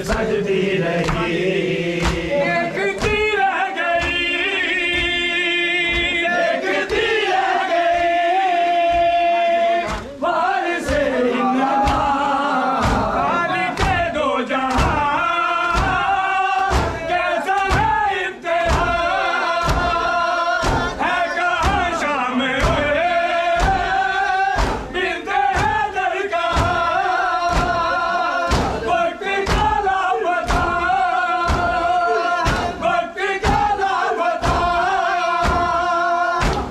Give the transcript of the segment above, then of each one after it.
सजती रही, देखती रह गई, देखती रह गई, बार से खालिक दो जहां, कैसा है इम्तिहान, है कहाँ शाम बिनते हैदर का वक्त का लापता, वक्त का लापता,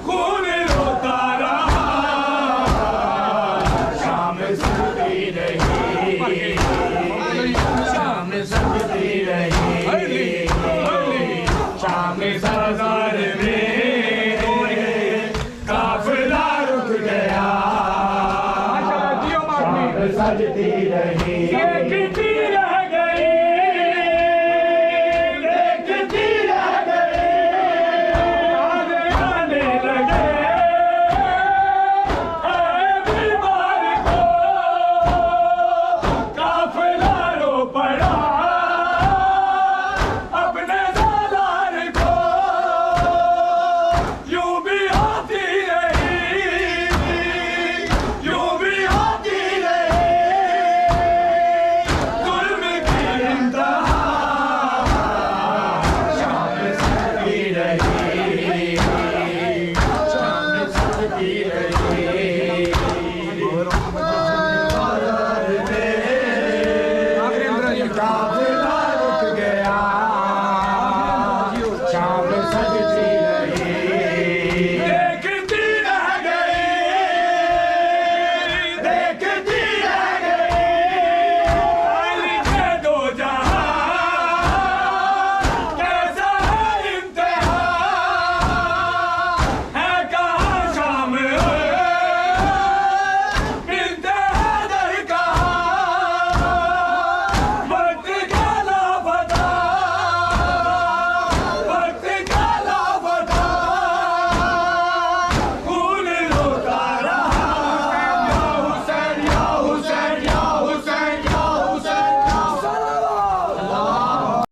खून रोता रहा, शाम सजती रही, शाम सजती रही, शाम सजर में काफिला रुक गया, शाम सजती रही।